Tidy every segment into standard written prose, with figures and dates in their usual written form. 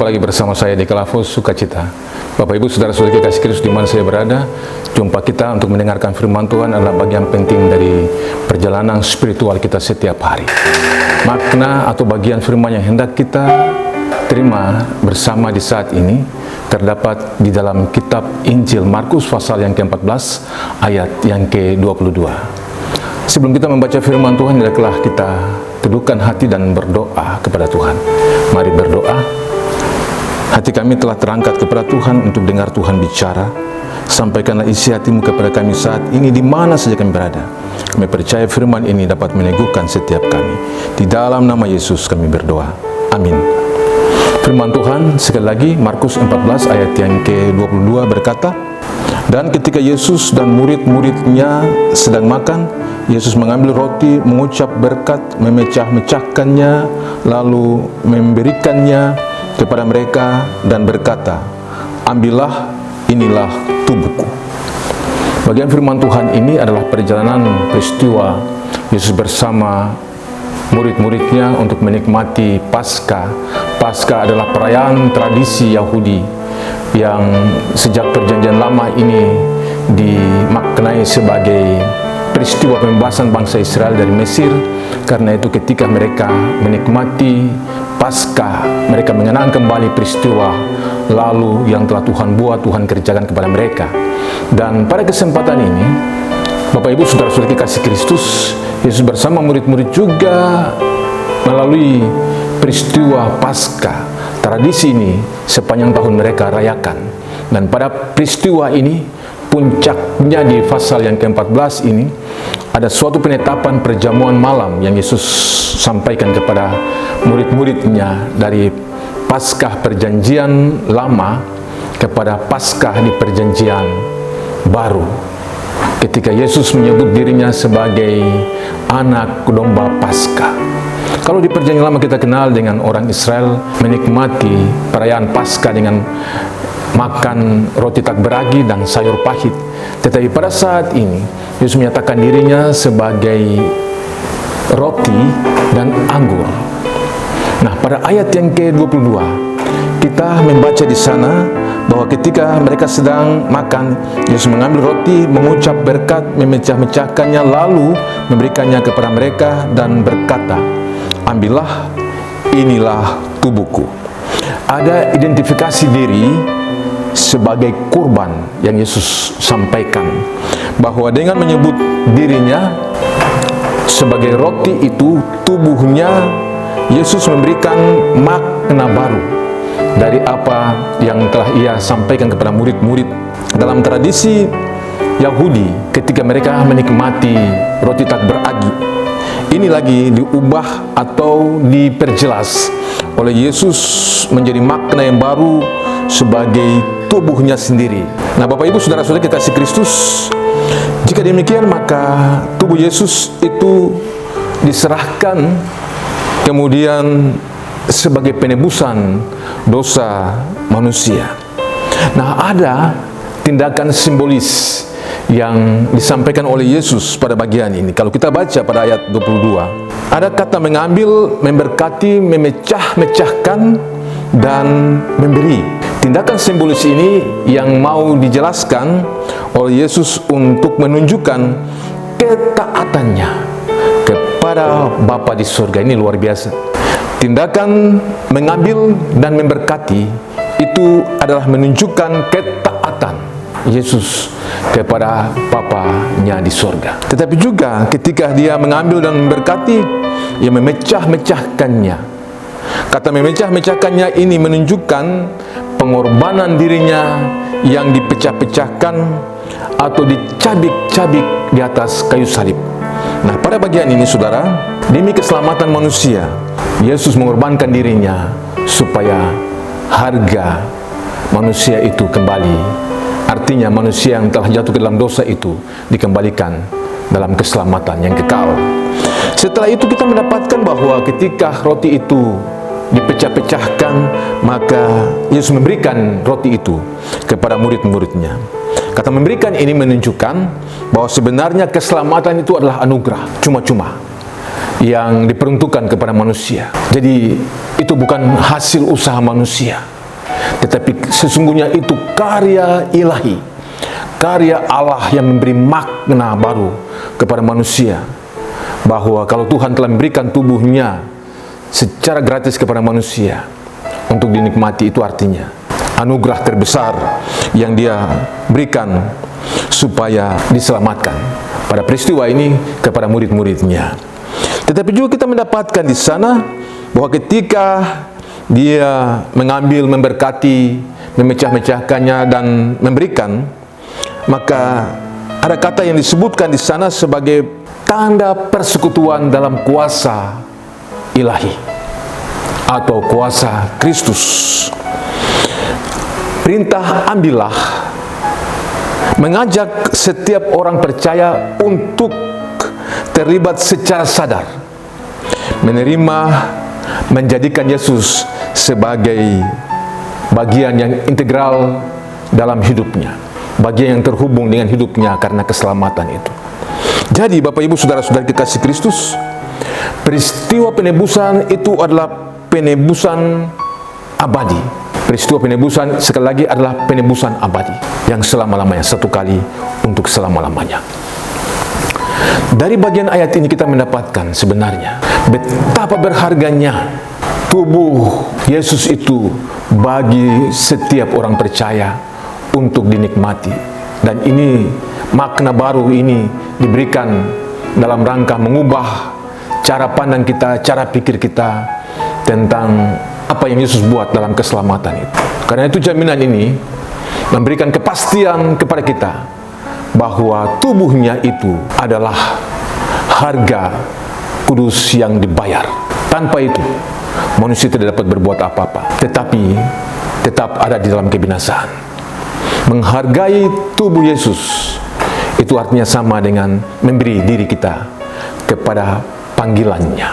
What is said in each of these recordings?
Jumpa lagi bersama saya di Kelavos Sukacita. Bapak Ibu Saudara-saudari kasih Kristus di mana saya berada, jumpa kita untuk mendengarkan firman Tuhan adalah bagian penting dari perjalanan spiritual kita setiap hari. Makna atau bagian firman yang hendak kita terima bersama di saat ini terdapat di dalam kitab Injil Markus pasal yang ke-14 ayat yang ke-22. Sebelum kita membaca firman Tuhan, hendaklah kita teduhkan hati dan berdoa kepada Tuhan. Mari berdoa. Hati kami telah terangkat kepada Tuhan untuk dengar Tuhan bicara. Sampaikanlah isi hatimu kepada kami saat ini di mana saja kami berada. Kami percaya firman ini dapat meneguhkan setiap kami. Di dalam nama Yesus kami berdoa. Amin. Firman Tuhan sekali lagi Markus 14 ayat yang ke-22 berkata, dan ketika Yesus dan murid-muridnya sedang makan, Yesus mengambil roti, mengucap berkat, memecah-mecahkannya, lalu memberikannya kepada mereka dan berkata, ambillah, inilah tubuhku. Bagian firman Tuhan ini adalah perjalanan peristiwa Yesus bersama murid-muridnya untuk menikmati Paskah. Paskah adalah perayaan tradisi Yahudi yang sejak perjanjian lama ini dimaknai sebagai peristiwa pembebasan bangsa Israel dari Mesir. Karena itu ketika mereka menikmati Paskah, mereka mengenang kembali peristiwa lalu yang telah Tuhan buat, Tuhan kerjakan kepada mereka. Dan pada kesempatan ini, Bapak Ibu Saudara-saudari kasih Kristus, Yesus bersama murid-murid juga melalui peristiwa Paskah. Tradisi ini sepanjang tahun mereka rayakan. Dan pada peristiwa ini, puncaknya di pasal yang ke-14 ini, ada suatu penetapan perjamuan malam yang Yesus sampaikan kepada murid-muridnya dari Paskah perjanjian lama kepada Paskah di perjanjian baru. Ketika Yesus menyebut dirinya sebagai anak domba Paskah. Kalau di perjanjian lama kita kenal dengan orang Israel menikmati perayaan Paskah dengan makan roti tak beragi dan sayur pahit. Tetapi pada saat ini Yesus menyatakan dirinya sebagai roti dan anggur. Nah, pada ayat yang ke-22 kita membaca di sana bahwa ketika mereka sedang makan, Yesus mengambil roti, mengucap berkat, memecah-mecahkannya, lalu memberikannya kepada mereka dan berkata, ambillah, inilah tubuhku. Ada identifikasi diri sebagai kurban yang Yesus sampaikan, bahwa dengan menyebut dirinya sebagai roti itu, tubuhnya, Yesus memberikan makna baru dari apa yang telah ia sampaikan kepada murid-murid. Dalam tradisi Yahudi, ketika mereka menikmati roti tak beragi, ini lagi diubah atau diperjelas oleh Yesus menjadi makna yang baru sebagai tubuhnya sendiri. Nah, Bapak Ibu Saudara-saudari kekasih Kristus, jika demikian maka tubuh Yesus itu diserahkan kemudian sebagai penebusan dosa manusia. Nah, ada tindakan simbolis yang disampaikan oleh Yesus pada bagian ini. Kalau kita baca pada ayat 22, ada kata mengambil, memberkati, memecah-mecahkan, dan memberi. Tindakan simbolis ini yang mau dijelaskan oleh Yesus untuk menunjukkan ketaatannya kepada Bapa di surga. Ini luar biasa. Tindakan mengambil dan memberkati itu adalah menunjukkan ketaatan Yesus kepada Bapanya di surga. Tetapi juga ketika dia mengambil dan memberkati, ia memecah-mecahkannya. Kata memecah-mecahkannya ini menunjukkan pengorbanan dirinya yang dipecah-pecahkan atau dicabik-cabik di atas kayu salib. Nah, pada bagian ini saudara, demi keselamatan manusia, Yesus mengorbankan dirinya supaya harga manusia itu kembali. Artinya manusia yang telah jatuh ke dalam dosa itu dikembalikan dalam keselamatan yang kekal. Setelah itu kita mendapatkan bahwa ketika roti itu dipecah-pecahkan, maka Yesus memberikan roti itu kepada murid-muridnya. Kata memberikan ini menunjukkan bahwa sebenarnya keselamatan itu adalah anugerah cuma-cuma yang diperuntukkan kepada manusia. Jadi itu bukan hasil usaha manusia, tetapi sesungguhnya itu karya ilahi, karya Allah yang memberi makna baru kepada manusia, bahwa kalau Tuhan telah memberikan tubuhnya secara gratis kepada manusia untuk dinikmati, itu artinya anugerah terbesar yang Dia berikan supaya diselamatkan pada peristiwa ini kepada murid-muridnya. Tetapi juga kita mendapatkan di sana bahwa ketika Dia mengambil, memberkati, memecah-mecahkannya dan memberikan, maka ada kata yang disebutkan di sana sebagai tanda persekutuan dalam kuasa ilahi atau kuasa Kristus. Perintah ambillah mengajak setiap orang percaya untuk terlibat secara sadar, menerima, menjadikan Yesus sebagai bagian yang integral dalam hidupnya, bagian yang terhubung dengan hidupnya karena keselamatan itu. Jadi Bapak Ibu Saudara-saudari kekasih Kristus, peristiwa penebusan itu adalah penebusan abadi. Peristiwa penebusan sekali lagi adalah penebusan abadi yang selama-lamanya, satu kali untuk selama-lamanya. Dari bagian ayat ini kita mendapatkan sebenarnya betapa berharganya tubuh Yesus itu bagi setiap orang percaya untuk dinikmati. Dan ini, makna baru ini diberikan dalam rangka mengubah cara pandang kita, cara pikir kita tentang apa yang Yesus buat dalam keselamatan itu. Karena itu jaminan ini memberikan kepastian kepada kita bahwa tubuhnya itu adalah harga kudus yang dibayar. Tanpa itu manusia tidak dapat berbuat apa-apa, tetapi tetap ada di dalam kebinasaan. Menghargai tubuh Yesus itu artinya sama dengan memberi diri kita kepada panggilannya,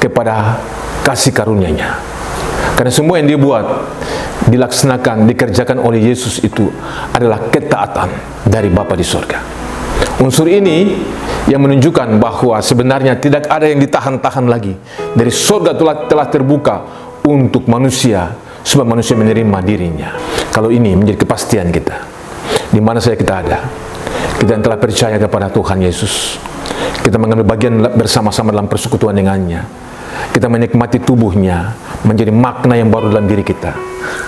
kepada kasih karunia-Nya. Karena semua yang Dia buat, dilaksanakan, dikerjakan oleh Yesus itu adalah ketaatan dari Bapa di surga. Unsur ini yang menunjukkan bahwa sebenarnya tidak ada yang ditahan-tahan lagi. Dari surga telah terbuka untuk manusia, supaya manusia menerima dirinya. Kalau ini menjadi kepastian kita, di mana saja kita ada, kita yang telah percaya kepada Tuhan Yesus, kita mengambil bagian bersama-sama dalam persekutuan dengannya, kita menikmati tubuhnya, menjadi makna yang baru dalam diri kita,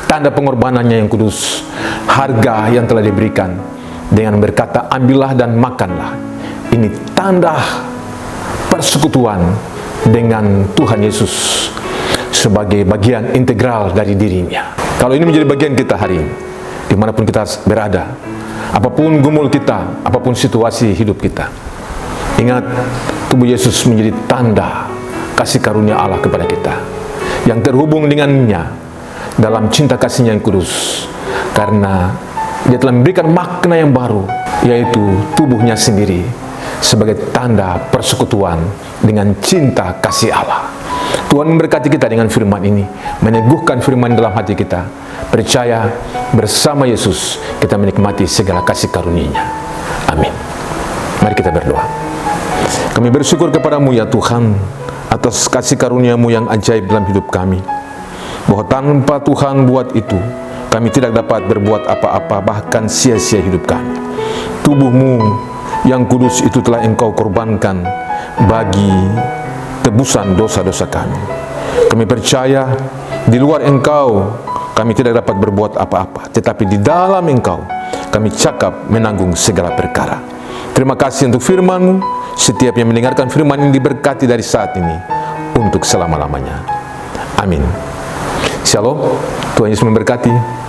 tanda pengorbanannya yang kudus, harga yang telah diberikan dengan berkata ambillah dan makanlah. Ini tanda persekutuan dengan Tuhan Yesus sebagai bagian integral dari dirinya. Kalau ini menjadi bagian kita hari ini, dimanapun kita berada, apapun gumul kita, apapun situasi hidup kita, ingat, tubuh Yesus menjadi tanda kasih karunia Allah kepada kita, yang terhubung dengannya dalam cinta kasih-Nya yang kudus, karena Dia telah memberikan makna yang baru, yaitu tubuhnya sendiri sebagai tanda persekutuan dengan cinta kasih Allah. Tuhan memberkati kita dengan firman ini, meneguhkan firman dalam hati kita, percaya bersama Yesus kita menikmati segala kasih karunia-Nya. Amin. Mari kita berdoa. Kami bersyukur kepadamu ya Tuhan, atas kasih karunia-Mu yang ajaib dalam hidup kami, bahwa tanpa Tuhan buat itu, kami tidak dapat berbuat apa-apa, bahkan sia-sia hidup kami. Tubuh-Mu yang kudus itu telah Engkau korbankan bagi tebusan dosa-dosa kami. Kami percaya di luar Engkau kami tidak dapat berbuat apa-apa, tetapi di dalam Engkau kami cakap menanggung segala perkara. Terima kasih untuk firman-Mu. Setiap yang mendengarkan firman ini diberkati dari saat ini untuk selama-lamanya. Amin. Shalom. Tuhan Yesus memberkati.